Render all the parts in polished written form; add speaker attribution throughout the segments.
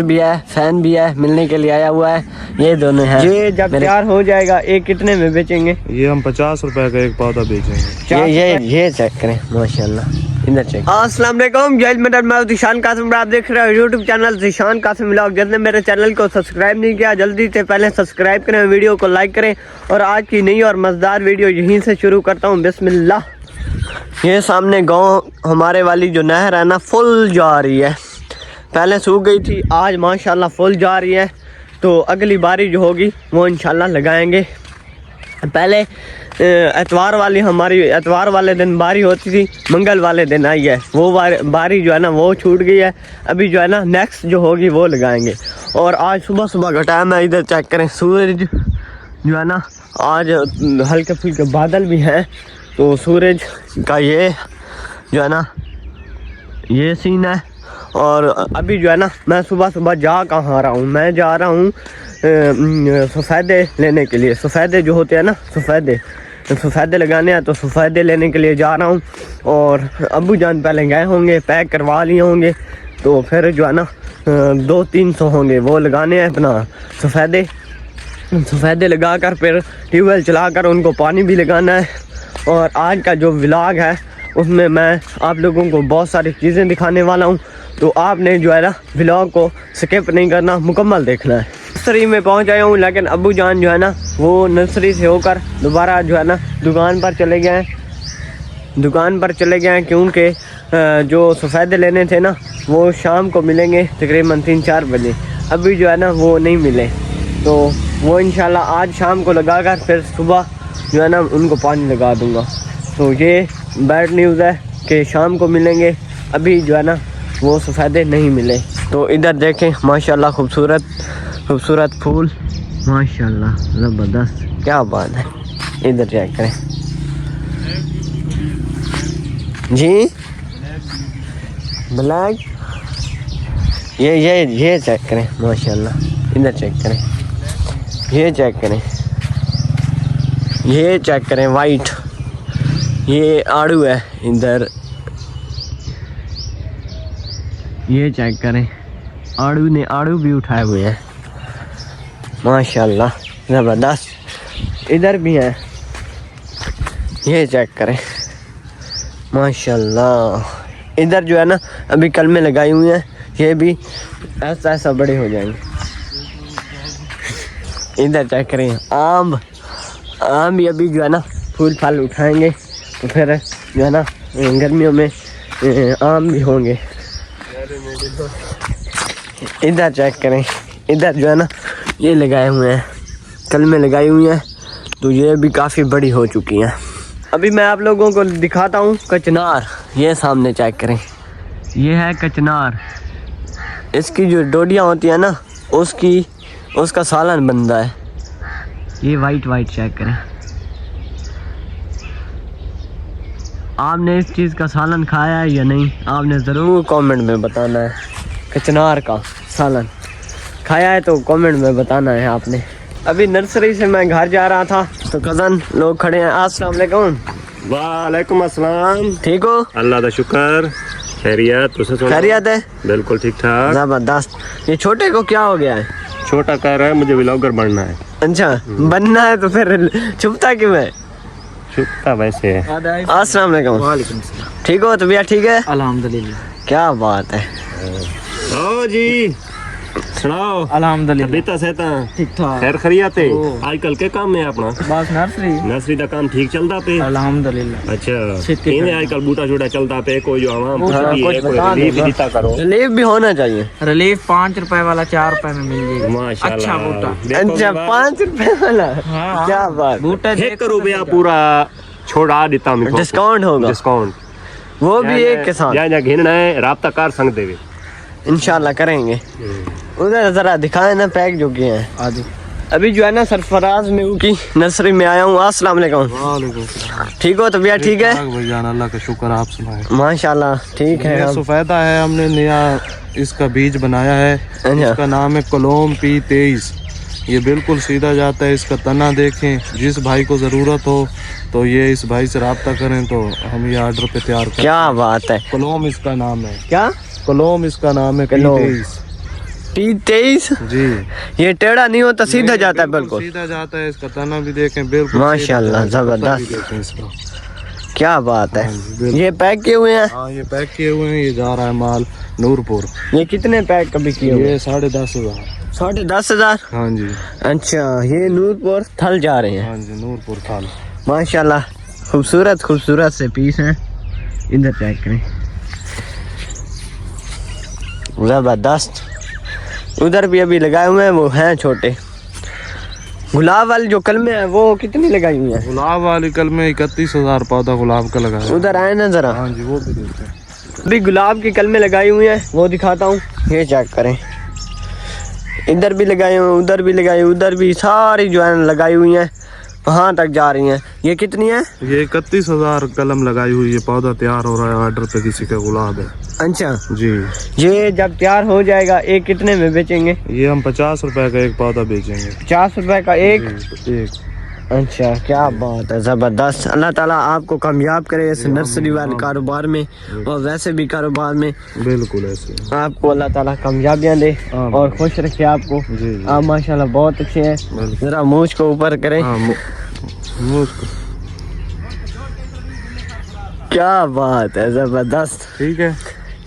Speaker 1: भी है, फैन भी है, मिलने के लिए आया हुआ है। ये दोनों हैं।
Speaker 2: ये जब तैयार हो जाएगा ये कितने में बेचेंगे?
Speaker 3: ये हम 50 रुपए का एक पौधा बेचेंगे।
Speaker 1: ये चेक करें माशाल्लाह, इधर चेक।
Speaker 2: अस्सलाम वालेकुम, जय मदद। मैं ज़ीशान कासिम, आप देख रहे हो YouTube channel Zeeshan Kasim vlog. जिसने मेरे चैनल को सब्सक्राइब नहीं किया जल्दी से पहले सब्सक्राइब करें, वीडियो को लाइक करें और आज की नई और मज़ेदार वीडियो यहीं से शुरू करता हूँ। बिस्मिल्लाह। ये सामने गांव हमारे वाली जो नहर है ना फुल जा रही है, पहले सूख गई थी, आज माशाल्लाह फुल जा रही है। तो अगली बारिश जो होगी वो इंशाल्लाह लगाएंगे। पहले एतवार वाले दिन बारिश होती थी, मंगल वाले दिन आई है वो बारिश जो है ना वो छूट गई है। अभी जो है ना नेक्स्ट जो होगी वो लगाएंगे। और आज सुबह सुबह का टाइम है, इधर चेक करें, सूरज जो है ना आज हल्के फुल्के बादल भी हैं, तो सूरज का ये जो है ना ये सीन है। और अभी जो है ना मैं सुबह सुबह जा कहाँ रहा हूँ, मैं जा रहा हूँ सफ़ेदे लेने के लिए। सफ़ेदे जो होते हैं ना सफ़ेदे लगाने हैं, तो सफ़ेदे लेने के लिए जा रहा हूँ। और अब्बू जान पहले गए होंगे, पैक करवा लिए होंगे, तो फिर जो है ना 200-300 होंगे वो लगाने हैं अपना सफ़ेदे लगा कर फिर ट्यूबवेल चला कर उनको पानी भी लगाना है। और आज का जो व्लॉग है उसमें मैं आप लोगों को बहुत सारी चीज़ें दिखाने वाला हूँ, तो आपने जो है ना व्लॉग को स्किप नहीं करना, मुकम्मल देखना है। नर्सरी में पहुँच आया हूँ, लेकिन अब्बू जान जो है ना वो नर्सरी से होकर दोबारा जो है ना दुकान पर चले गए हैं क्योंकि जो सफ़ेदे लेने थे ना वो शाम को मिलेंगे तकरीबन 3-4 बजे। अभी जो है ना वो नहीं मिले, तो वो इंशाल्लाह आज शाम को लगा कर फिर सुबह जो है ना उनको पानी लगा दूँगा। तो ये बैड न्यूज़ है कि शाम को मिलेंगे, अभी जो है ना वो सफ़ेदे नहीं मिले। तो इधर देखें माशाल्लाह खूबसूरत फूल, माशाल्लाह ज़बरदस्त, क्या बात है। इधर चेक करें जी, ब्लैक, ये चेक करें माशाल्लाह। इधर चेक करें, ये चेक करें वाइट, ये आड़ू है। इधर ये चेक करें, आड़ू भी उठाए हुए हैं माशाल्लाह ज़बरदस्त। इधर भी है, ये चेक करें माशाल्लाह। इधर जो है ना अभी कलमें लगाई हुई हैं, ये भी ऐसा बड़े हो जाएंगे। इधर चेक करें आम भी अभी जो है ना फूल फल उठाएंगे, तो फिर जो है ना गर्मियों में आम भी होंगे। इधर चेक करें, इधर जो है ना ये लगाए हुए हैं, कलमें लगाई हुई हैं, तो ये भी काफ़ी बड़ी हो चुकी हैं। अभी मैं आप लोगों को दिखाता हूँ कचनार। ये सामने चेक करें, ये है कचनार। इसकी जो डोडियाँ होती हैं ना उसका सालन बनता है। ये वाइट चेक करें। आपने इस चीज़ का सालन खाया है या नहीं, आपने ज़रूर कमेंट में बताना है। कचनार का सालन खाया है तो कमेंट में बताना है आपने। अभी नर्सरी से मैं घर जा रहा था तो कज़न लोग खड़े हैं। अस्सलाम वालेकुम।
Speaker 3: वालेकुम अस्सलाम।
Speaker 1: ठीक हो?
Speaker 3: अल्लाह का शुक्र, खैरियत
Speaker 1: है,
Speaker 3: बिल्कुल ठीक ठाक,
Speaker 1: ज़बरदस्त। ये छोटे को क्या हो गया है?
Speaker 3: छोटा कह रहा है मुझे व्लॉगर बनना है।
Speaker 1: अच्छा बनना है, तो फिर छुपता क्यों है?
Speaker 3: छुपता वैसे है।
Speaker 1: अस्सलाम वालेकुम।
Speaker 2: वालेकुम सलाम।
Speaker 1: ठीक हो, तबीयत ठीक है?
Speaker 2: अल्हम्दुलिल्लाह।
Speaker 1: क्या बात है।
Speaker 3: ओ जी सुनाओ।
Speaker 2: अल्हम्दुलिल्लाह
Speaker 3: सेहता
Speaker 2: ठीक ठाक,
Speaker 3: खैर खरियत है। आजकल के काम है अपना?
Speaker 2: बस नर्सरी
Speaker 3: दा काम ठीक चलता पे?
Speaker 2: अल्हम्दुलिल्लाह।
Speaker 3: अच्छा इन्हें आजकल बूटा छूटा चलता पे, कोई जो आवाम
Speaker 1: करो, रिलीफ भी होना चाहिए।
Speaker 2: रिलीफ 5 रुपए वाला 4 रुपए में मिल जाएगा।
Speaker 3: माशाल्लाह।
Speaker 2: अच्छा बूटा।
Speaker 1: अच्छा 5 रुपए वाला, क्या बात।
Speaker 2: बूटा
Speaker 3: 1 रुपया पूरा छोड़ा देता हूं।
Speaker 1: डिस्काउंट होगा,
Speaker 3: डिस्काउंट
Speaker 1: वो भी एक के साथ।
Speaker 3: या घेरना है राब्ता कार संग देवे,
Speaker 1: इंशाल्लाह करेंगे। उधर जरा दिखाए ना पैक जो किए हैं आज। अभी जो है ना सरफराज में की नर्सरी में आया हूँ। अस्सलाम वालेकुम। ठीक हो, तबीयत ठीक है?
Speaker 3: भैया अल्लाह का शुक्र, आप सुनाएं।
Speaker 1: माशाल्लाह ठीक है।
Speaker 3: सफेदा है, हमने नया इसका बीज बनाया है, इसका नाम है कलोम P23। ये बिल्कुल सीधा जाता है। इसका तना देखें, जिस भाई को ज़रूरत हो तो ये इस भाई से रब्ता करें तो हम ये ऑर्डर पे तैयार करें।
Speaker 1: क्या बात है।
Speaker 3: कलोम इसका नाम है।
Speaker 1: क्या?
Speaker 3: कलोम इसका नाम है P23।
Speaker 1: P23
Speaker 3: जी,
Speaker 1: ये टेढ़ा नहीं होता, सीधा
Speaker 3: नहीं,
Speaker 1: जाता है बिल्कुल।
Speaker 3: सीधा जाता है। इसका तना भी देखें, बिल्कुल
Speaker 1: माशाल्लाह,
Speaker 3: सीधा जाता है। पत्ता भी
Speaker 1: जबरदस्त।
Speaker 3: देखें इसका।
Speaker 1: क्या बात है।
Speaker 3: हाँ जी, बिल्कुल।
Speaker 1: ये पैक किए हुए हैं।
Speaker 3: हाँ, ये पैक किए हुए हैं। ये जा रहा है माल नूरपुर।
Speaker 1: ये कितने पैक कभी किए हुए?
Speaker 3: ये 10,500।
Speaker 1: 10,500।
Speaker 3: हाँ जी,
Speaker 1: अच्छा, ये नूरपुर थल जा रहे हैं।
Speaker 3: हाँ जी, नूरपुर थाल।
Speaker 1: माशाल्लाह, खूबसूरत खूबसूरत से पीस हैं। इधर चेक करें, जबरदस्त। उधर भी अभी लगाए हुए हैं, वो हैं छोटे। गुलाब वाली जो कलमे है वो कितनी लगाई हुई है?
Speaker 3: गुलाब वाली कल में 31,000 पौधा गुलाब का लगाया है।
Speaker 1: उधर आए ना जरा।
Speaker 3: हाँ जी, वो भी देखते हैं।
Speaker 1: अभी गुलाब की कलमे लगाई हुई हैं, वो दिखाता हूँ। ये चेक करें, इधर भी लगाए हुए, उधर भी लगाई, उधर भी सारी जो है लगाई हुई हैं, वहाँ तक जा रही हैं। ये कितनी है?
Speaker 3: ये 31,000 कलम लगाई हुई है। पौधा तैयार हो रहा है, ऑर्डर पे किसी का गुलाब है।
Speaker 1: अच्छा
Speaker 3: जी,
Speaker 1: ये जब तैयार हो जाएगा एक कितने में बेचेंगे?
Speaker 3: ये हम 50 रुपए का एक पौधा बेचेंगे।
Speaker 1: 50 रुपए का एक?
Speaker 3: जी, एक।
Speaker 1: अच्छा, क्या बात है, ज़बरदस्त। अल्लाह ताला आपको कामयाब करे इस नर्सरी वाले कारोबार में और वैसे भी कारोबार में।
Speaker 3: बिल्कुल ऐसे।
Speaker 1: आपको अल्लाह ताला कामयाबियाँ दे
Speaker 3: हाँ,
Speaker 1: और खुश रखे आपको।
Speaker 3: जी, जी।
Speaker 1: आप माशाल्लाह बहुत अच्छे हैं।
Speaker 3: बिल्कुल।
Speaker 1: ज़रा मूछ को ऊपर करें।
Speaker 3: हाँ, मुझको
Speaker 1: क्या बात है, ज़बरदस्त।
Speaker 3: ठीक है।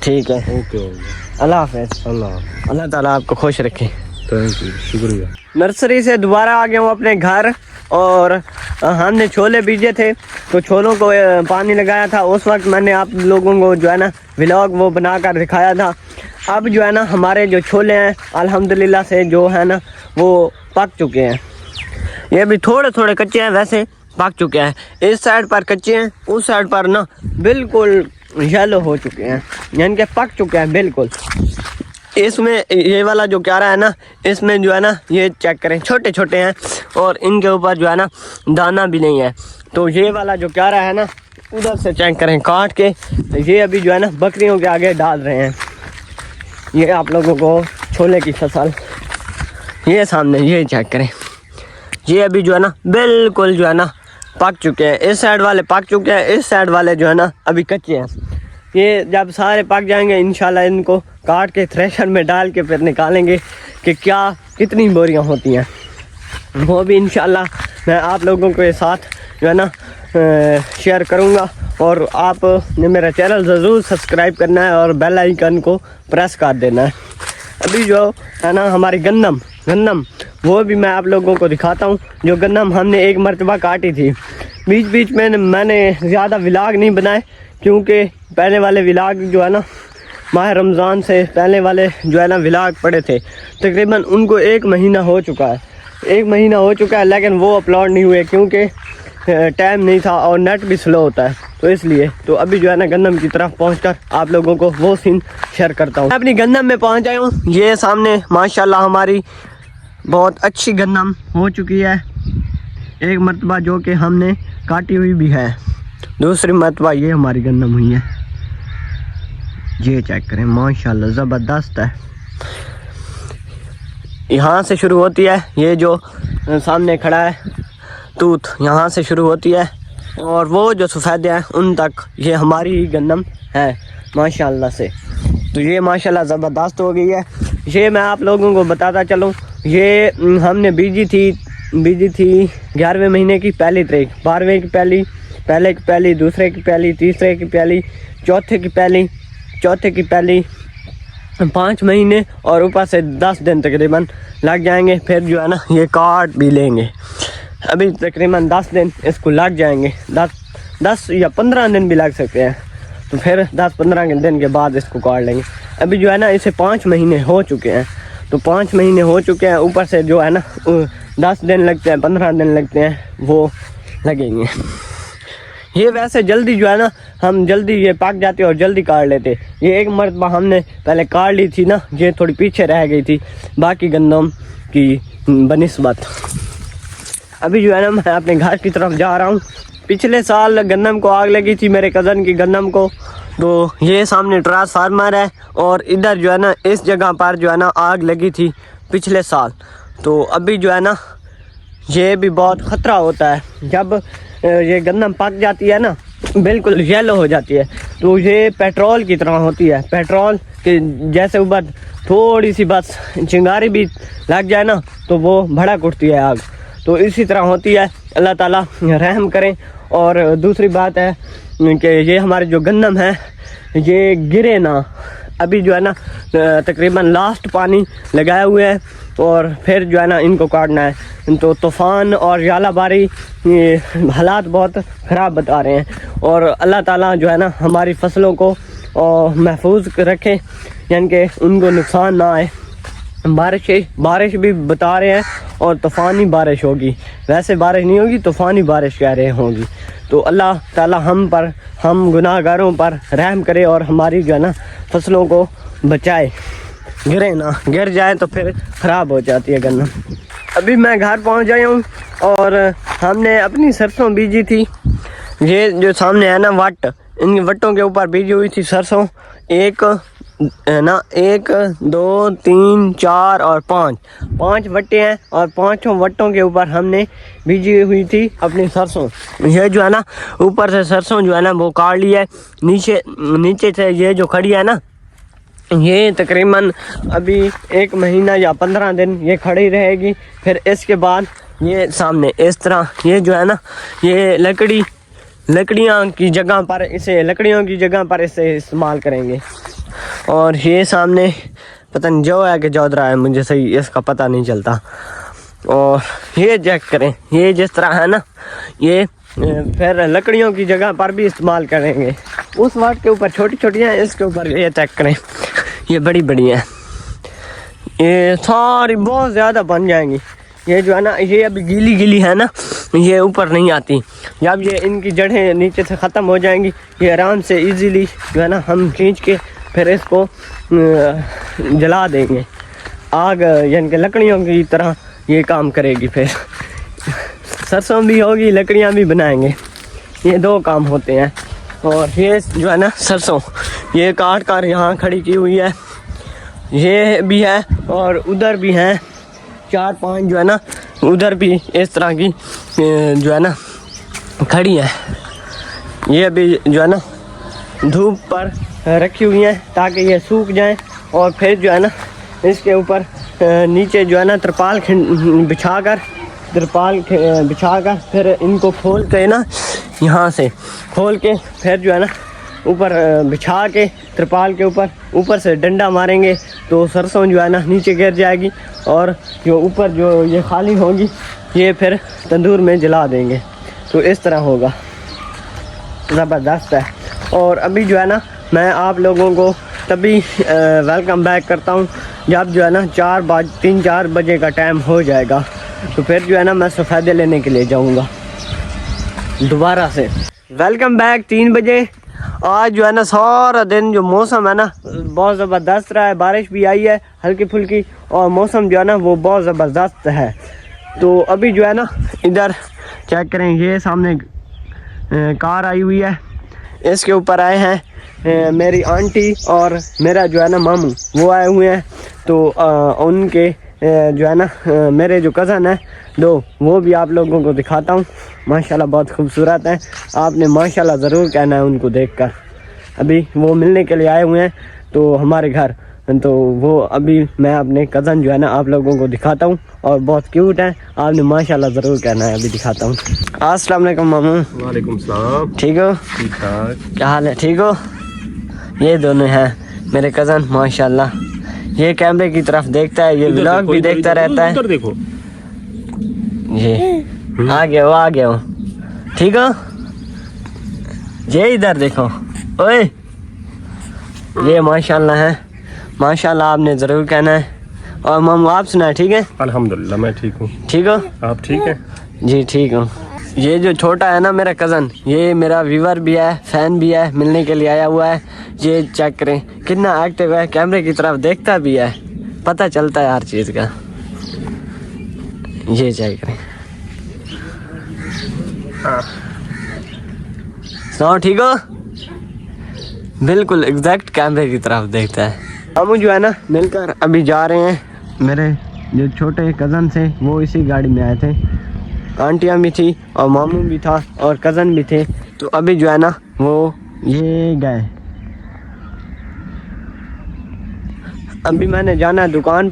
Speaker 1: ठीक है,
Speaker 3: ओके, हो गया।
Speaker 1: अल्लाह हाफ़िज़।
Speaker 3: अल्लाह,
Speaker 1: अल्लाह ताला आपको खुश रखे।
Speaker 3: थैंक यू, शुक्रिया।
Speaker 1: नर्सरी से दोबारा आ गया हूँ अपने घर और हमने छोले बीजे थे, तो छोलों को पानी लगाया था। उस वक्त मैंने आप लोगों को जो है ना व्लॉग वो बनाकर दिखाया था। अब जो है ना हमारे जो छोले हैं अल्हम्दुलिल्लाह से जो है ना वो पक चुके हैं। ये भी थोड़े थोड़े कच्चे हैं, वैसे पक चुके हैं। इस साइड पर कच्चे हैं, उस साइड पर ना बिल्कुल येलो हो चुके हैं, यानी कि पक चुके हैं बिल्कुल। इसमें ये वाला जो क्यारा है ना, इसमें जो है ना ये चेक करें छोटे छोटे हैं और इनके ऊपर जो है ना दाना भी नहीं है। तो ये वाला जो क्यारा है ना, उधर से चेक करें काट के, ये अभी जो है ना बकरियों के आगे डाल रहे हैं। ये आप लोगों को छोले की फसल, ये सामने, ये चेक करें, ये अभी जो है ना बिल्कुल जो है ना पक चुके हैं। इस साइड वाले पक चुके हैं, इस साइड वाले जो है ना अभी कच्चे हैं। ये जब सारे पक जाएंगे इंशाल्लाह इनको काट के थ्रेशर में डाल के फिर निकालेंगे कि क्या कितनी बोरियां होती हैं। वो भी इंशाल्लाह मैं आप लोगों के साथ जो है ना शेयर करूंगा। और आपने मेरा चैनल ज़रूर सब्सक्राइब करना है और बेल आइकन को प्रेस कर देना है। अभी जो है ना हमारी गंदम वो भी मैं आप लोगों को दिखाता हूँ। जो गंदम हमने एक मरतबा काटी थी, बीच बीच में मैंने ज़्यादा व्लॉग नहीं बनाए क्योंकि पहले वाले व्लॉग जो है ना माह रमज़ान से पहले वाले जो है ना व्लॉग पड़े थे, तकरीबन उनको 1 महीना हो चुका है। 1 महीना हो चुका है, लेकिन वो अपलोड नहीं हुए क्योंकि टाइम नहीं था और नेट भी स्लो होता है, तो इसलिए। तो अभी जो है ना गंदम की तरफ पहुंचकर आप लोगों को वो सीन शेयर करता हूँ। मैं अपनी गंदम में पहुंच आया हूँ। ये सामने माशाल्लाह हमारी बहुत अच्छी गंदम हो चुकी है। एक मरतबा जो कि हमने काटी हुई भी है, दूसरी मरतबा ये हमारी गंदम हुई है। ये चेक करें, माशाल्लाह ज़बरदस्त है। यहाँ से शुरू होती है, ये जो सामने खड़ा है तूत, यहाँ से शुरू होती है और वो जो सफ़ेद है उन तक ये हमारी ही गंदम है माशाल्लाह से। तो ये माशाल्लाह ज़बरदस्त हो गई है। ये मैं आप लोगों को बताता चलूँ, ये हमने बीजी थी 11वें महीने की पहली तारीख, 12वें की पहली, पहले की पहली, दूसरे की पहली, तीसरे की पहली, चौथे की पहली, 5 महीने और ऊपर से 10 दिन तकरीबन लग जाएंगे। फिर जो है ना ये काट भी लेंगे। अभी तकरीबन 10 दिन इसको लग जाएंगे, 10 या 15 दिन भी लग सकते हैं। तो फिर 10-15 दिन के बाद इसको काट लेंगे। अभी जो है ना इसे 5 महीने हो चुके हैं, तो 5 महीने हो चुके हैं, ऊपर से जो है ना 10 दिन लगते हैं, 15 दिन लगते हैं, वो लगेंगे। ये वैसे जल्दी जो है ना हम जल्दी ये पक जाते और जल्दी काट लेते। ये एक मरतबा हमने पहले काट ली थी ना, ये थोड़ी पीछे रह गई थी बाकी गंदम की बनिस्बत। अभी जो है ना मैं अपने घर की तरफ जा रहा हूँ। पिछले साल गंदम को आग लगी थी, मेरे कज़न की गंदम को। तो ये सामने ट्रांसफार्मर है और इधर जो है ना इस जगह पर जो है ना आग लगी थी पिछले साल। तो अभी जो है ना ये भी बहुत ख़तरा होता है। जब ये गंदम पक जाती है ना बिल्कुल येलो हो जाती है। तो ये पेट्रोल की तरह होती है, पेट्रोल के जैसे ऊपर थोड़ी सी बस चिंगारी भी लग जाए ना तो वो भड़क उठती है आग, तो इसी तरह होती है। अल्लाह ताला रहम करें। और दूसरी बात है कि ये हमारे जो गंदम है ये गिरे ना। अभी जो है ना तकरीबन लास्ट पानी लगाए हुए हैं और फिर जो है ना इनको काटना है। तो तूफ़ान और यालाबारी ये हालात बहुत ख़राब बता रहे हैं और अल्लाह ताला जो है ना हमारी फसलों को महफूज रखे, यानी कि उनको नुकसान ना आए। बारिश भी बता रहे हैं और तूफ़ानी बारिश होगी, वैसे बारिश नहीं होगी, तूफ़ानी बारिश कह रहे होगी। तो अल्लाह ताला हम गुनाहगारों पर रहम करे और हमारी जो है ना फसलों को बचाए, गिरे ना, गिर जाए तो फिर ख़राब हो जाती है गन्ना। अभी मैं घर पहुंच गया हूँ और हमने अपनी सरसों बीजी थी। ये जो सामने है ना वट, इन वट्टों के ऊपर बीजी हुई थी सरसों। एक 2 3 4 और 5 वट्टे हैं और 5 वट्टों के ऊपर हमने बीजी हुई थी अपनी सरसों। ये जो है ना ऊपर से सरसों जो है ना वो काट ली है, नीचे से ये जो खड़ी है ना ये तकरीबन अभी 1 महीना या 15 दिन ये खड़ी रहेगी। फिर इसके बाद ये सामने इस तरह ये जो है ना ये लकड़ियों की जगह पर इसे इस्तेमाल करेंगे। और ये सामने पता नहीं जो है कि चौधरा है, मुझे सही इसका पता नहीं चलता। और ये चेक करें, ये जिस तरह है ना ये फिर लकड़ियों की जगह पर भी इस्तेमाल करेंगे। उस वाट के ऊपर छोटी छोटी हैं, इसके ऊपर ये चेक करें ये बड़ी बड़ी हैं, ये सारी बहुत ज़्यादा बन जाएंगी। ये जो है ना ये अभी गीली है ना, ये ऊपर नहीं आती। जब ये इनकी जड़ें नीचे से ख़त्म हो जाएंगी ये आराम से इजीली जो है ना हम खींच के फिर इसको जला देंगे। आग यानी कि लकड़ियों की तरह ये काम करेगी। फिर सरसों भी होगी, लकड़ियाँ भी बनाएंगे, ये 2 काम होते हैं। और ये जो है ना सरसों ये काट कर यहाँ खड़ी की हुई है, ये भी है और उधर भी हैं 4-5 जो है ना उधर भी इस तरह की जो है ना खड़ी है। ये अभी जो है ना धूप पर रखी हुई हैं ताकि ये सूख जाएं और फिर जो है ना इसके ऊपर नीचे जो है ना तिरपाल बिछा कर फिर इनको खोल के ना यहाँ से खोल के फिर जो है ना ऊपर बिछा के तिरपाल के ऊपर से डंडा मारेंगे तो सरसों जो है ना नीचे गिर जाएगी और जो ऊपर जो ये खाली होगी ये फिर तंदूर में जला देंगे। तो इस तरह होगा, ज़बरदस्त है। और अभी जो है ना मैं आप लोगों को तभी वेलकम बैक करता हूँ जब जो है ना 3-4 बजे का टाइम हो जाएगा, तो फिर जो है ना मैं सफ़ेदे लेने के लिए जाऊँगा दोबारा से। वेलकम बैक 3 बजे। आज जो है ना सारा दिन जो मौसम है ना बहुत ज़बरदस्त रहा है, बारिश भी आई है हल्की फुल्की और मौसम जो है ना वो बहुत ज़बरदस्त है। तो अभी जो है ना इधर चेक करें, ये सामने कार आई हुई है, इसके ऊपर आए हैं मेरी आंटी और मेरा जो है ना मामू वो आए हुए हैं। तो उनके जो है ना मेरे जो कज़न है 2 वो भी आप लोगों को दिखाता हूँ। माशाल्लाह बहुत खूबसूरत हैं, आपने माशाल्लाह ज़रूर कहना है उनको देखकर। अभी वो मिलने के लिए आए हुए हैं तो हमारे घर, तो वो अभी मैं अपने कज़न जो है ना आप लोगों को दिखाता हूँ और बहुत क्यूट है, आपने माशाल्लाह ज़रूर कहना है। अभी दिखाता हूँ। अस्सलाम वालेकुम मामू।
Speaker 3: वालेकुम सलाम।
Speaker 1: ठीक हो?
Speaker 3: ठीक ठाक।
Speaker 1: क्या हाल है? ठीक हो? ये दोनों हैं मेरे कज़न माशाल्लाह। ये कैमरे की तरफ देखता है, ये व्लॉग भी देखता रहता है।
Speaker 3: देखो
Speaker 1: ये आ गया हो। ठीक हो? ये इधर देखो, ओए ये माशाल्लाह है, माशाल्लाह आपने ज़रूर कहना है। और मामू आप सुनाए ठीक है?
Speaker 3: अल्हम्दुलिल्लाह मैं ठीक हूँ।
Speaker 1: ठीक हो?
Speaker 3: आप ठीक हैं?
Speaker 1: जी ठीक हूँ। ये जो छोटा है ना मेरा कज़न, ये मेरा व्यूवर भी है, फ़ैन भी है, मिलने के लिए आया हुआ है। ये चेक करें कितना एक्टिव है, कैमरे की तरफ देखता भी है, पता चलता है हर चीज़ का। ये चेक करें। सुनाओ ठीक हो? बिल्कुल एग्जैक्ट कैमरे की तरफ देखता है। हम जो है ना मिलकर अभी जा रहे हैं, मेरे जो छोटे कज़न थे वो इसी गाड़ी में आए थे, आंटियाँ भी थी और मामू भी था और कज़न भी थे। तो अभी जो है ना वो ये गए। अभी मैंने जाना है दुकान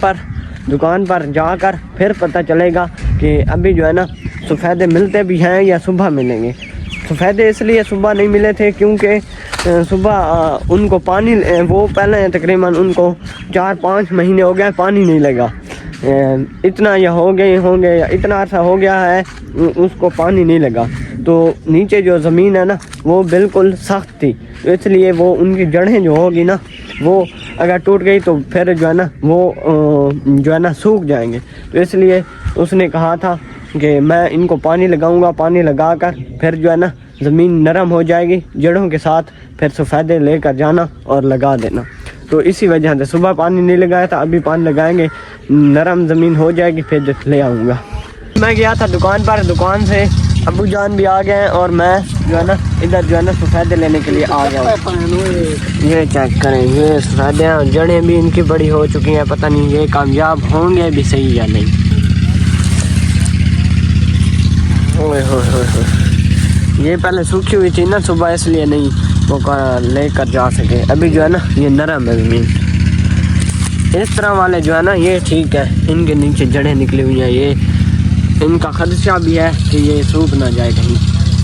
Speaker 1: पर जाकर फिर पता चलेगा कि अभी जो है ना सफ़ेदे मिलते भी हैं या सुबह मिलेंगे। सफ़ेदे इसलिए सुबह नहीं मिले थे क्योंकि सुबह उनको पानी वो पहले तकरीबन उनको 4-5 महीने हो गए पानी नहीं लगा। इतना या होंगे या इतना अर्सा हो गया है उसको पानी नहीं लगा। तो नीचे जो ज़मीन है ना वो बिल्कुल सख्त थी, तो इसलिए वो उनकी जड़ें जो होगी ना वो अगर टूट गई तो फिर जो है ना वो जो है ना सूख जाएंगे। तो इसलिए उसने कहा था कि मैं इनको पानी लगाऊंगा, पानी लगाकर फिर जो है ना ज़मीन नरम हो जाएगी जड़ों के साथ, फिर सफ़ेदे लेकर जाना और लगा देना। तो इसी वजह से सुबह पानी नहीं लगाया था, अभी पानी लगाएंगे, नरम ज़मीन हो जाएगी फिर ले आऊँगा। मैं गया था दुकान पर, दुकान से अबू जान भी आ गए हैं और मैं जो है ना इधर जो है ना सफ़ेदे लेने के लिए आ गया हूँ। ये चेक करें, ये सफ़ेदे जड़ें भी इनकी बड़ी हो चुकी हैं, पता नहीं ये कामयाब होंगे भी सही या नहीं। ओए होए, ये पहले सूखी हुई थी ना सुबह, इसलिए नहीं वो लेकर जा सके। अभी जो है ना ये नरम है ज़मीन। इस तरह वाले जो है ना ये ठीक है, इनके नीचे जड़ें निकली हुई हैं, ये इनका खदशा भी है कि ये सूख ना जाए कहीं।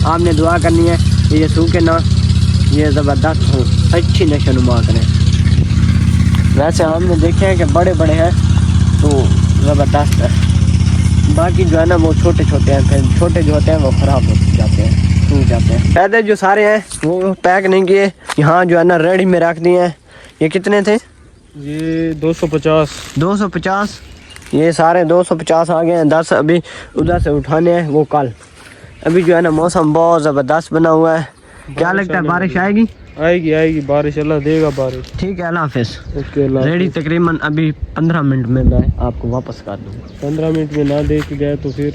Speaker 1: आपने दुआ करनी है कि ये सूखे ना, ये ज़बरदस्त हो, अच्छी नशोनुमा करें। वैसे हमने देखे हैं कि बड़े बड़े हैं तो ज़बरदस्त है, बाकी जो है ना वो छोटे छोटे हैं, फिर छोटे जो होते हैं वो ख़राब हो जाते हैं, सूख जाते हैं। पैदे जो सारे हैं वो पैक नहीं किए, यहाँ जो है ना रेडी में रख दिए हैं। ये कितने थे?
Speaker 3: ये 250।
Speaker 1: ये सारे 250 आ गए हैं। 10 अभी उधर से उठाने हैं, वो कल। अभी जो है ना मौसम बहुत ज़बरदस्त बना हुआ है। क्या लगता है बारिश आएगी?
Speaker 3: आएगी बारिश, अल्लाह देगा बारिश।
Speaker 1: ठीक है, अल्लाह हाफिज़।
Speaker 3: ओके, अल्लाह
Speaker 1: रेडी तकरीबन अभी 15 मिनट में मैं आपको वापस कर दूँगा।
Speaker 3: 15 मिनट में ना दे के गए तो फिर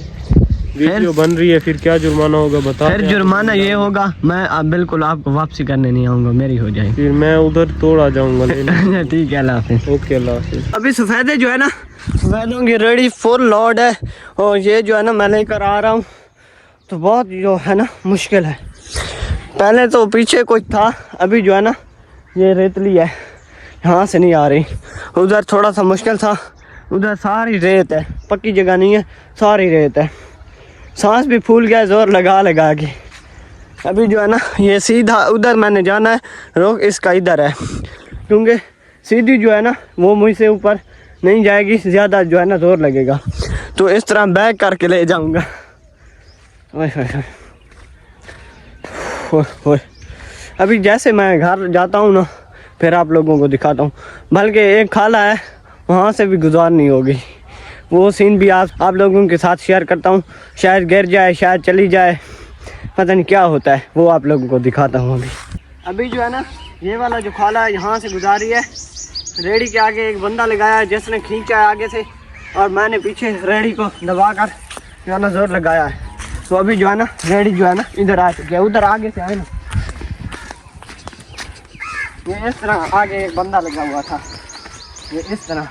Speaker 3: वीडियो बन रही है, फिर क्या जुर्माना होगा बता।
Speaker 1: फिर जुर्माना ये होगा, मैं अब बिल्कुल आपको वापसी करने नहीं आऊँगा, मेरी हो जाएगी,
Speaker 3: फिर मैं उधर तोड़ आ जाऊँगा लेने।
Speaker 1: ठीक है, अल्लाह हाफिज़।
Speaker 3: ओके, अल्लाह हाफिज़।
Speaker 1: अभी सफ़ेदे जो है ना सफ़ेदों की रेडी फुल लोड है और ये जो है ना मैं लेकर आ रहा हूँ, तो बहुत जो है ना मुश्किल है। पहले तो पीछे कुछ था, अभी जो है ना ये रेतली है, यहाँ से नहीं आ रही। उधर थोड़ा सा मुश्किल था, उधर सारी रेत है, पक्की जगह नहीं है, सारी रेत है। सांस भी फूल गया ज़ोर लगा के। अभी जो है ना ये सीधा उधर मैंने जाना है, रोक इसका इधर है, क्योंकि सीधी जो है ना वो मुझसे ऊपर नहीं जाएगी, ज़्यादा जो है ना ज़ोर लगेगा, तो इस तरह बैक करके ले जाऊंगा। ओए अभी जैसे मैं घर जाता हूँ ना फिर आप लोगों को दिखाता हूँ, बल्कि एक खाला है वहाँ से भी गुजार नहीं होगी, वो सीन भी आप लोगों के साथ शेयर करता हूँ। शायद गिर जाए, शायद चली जाए, पता नहीं क्या होता है, वो आप लोगों को दिखाता हूँ। अभी जो है ना ये वाला जो खाला है यहाँ से गुजारी है, रेडी के आगे एक बंदा लगाया है जिसने खींचा है आगे से, और मैंने पीछे रेडी को दबा कर जो है ना जोर लगाया है। तो अभी जो है ना रेडी जो है ना इधर आ चुकी है, उधर आगे से आए ना, ये इस तरह आगे एक बंदा लगा हुआ था, ये इस तरह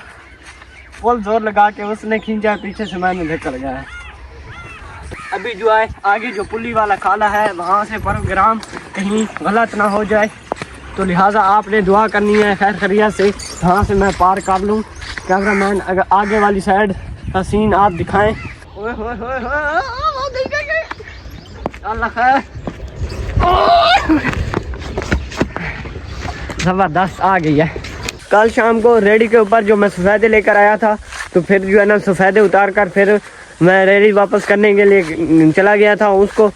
Speaker 1: फुल जोर लगा के उसने खींचा, पीछे से मैंने धक्का लगाया। अभी जो है आगे जो पुली वाला खाला है वहाँ से प्रोग्राम कहीं गलत ना हो जाए, तो लिहाजा आपने दुआ करनी है खैर खैरियत से, यहाँ से मैं पार कर लूँ। कैमरामैन अगर आगे वाली साइड का सीन आप दिखाएं। अल्लाह खैर, ज़बरदस्त आ गई है। कल शाम को रेडी के ऊपर जो मैं सफ़ेदे लेकर आया था, तो फिर जो है ना सफ़ेदे उतार कर फिर मैं रेडी वापस करने के लिए चला गया था उसको,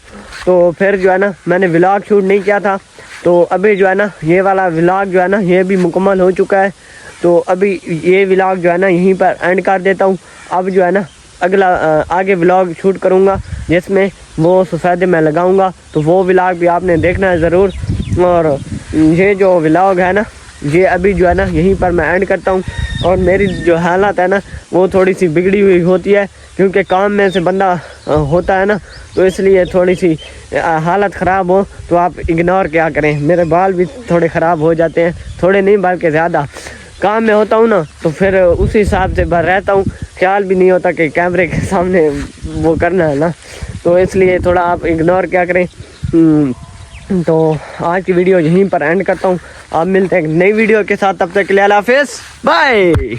Speaker 1: तो फिर जो है ना मैंने व्लॉग शूट नहीं किया था। तो अभी जो है ना ये वाला व्लॉग जो है ना ये भी मुकम्मल हो चुका है, तो अभी ये व्लॉग जो है ना यहीं पर एंड कर देता हूँ। अब जो है ना अगला आगे व्लॉग शूट करूँगा जिसमें वो सफ़ेदे मैं लगाऊँगा, तो वो व्लॉग भी आपने देखना है ज़रूर। और ये जो व्लॉग है ना ये अभी जो है ना यहीं पर मैं एंड करता हूँ। और मेरी जो हालत है ना वो थोड़ी सी बिगड़ी हुई होती है, क्योंकि काम में से बंदा होता है ना, तो इसलिए थोड़ी सी हालत ख़राब हो तो आप इग्नोर क्या करें। मेरे बाल भी थोड़े ख़राब हो जाते हैं, थोड़े नहीं बल्कि ज़्यादा। काम में होता हूँ ना तो फिर उसी हिसाब से भर रहता हूँ, ख्याल भी नहीं होता कि कैमरे के सामने वो करना है ना, तो इसलिए थोड़ा आप इग्नोर क्या करें। तो आज की वीडियो यहीं पर एंड करता हूँ। आप मिलते हैं एक नई वीडियो के साथ, तब तक के लिए अल्लाह हाफिज़, बाय।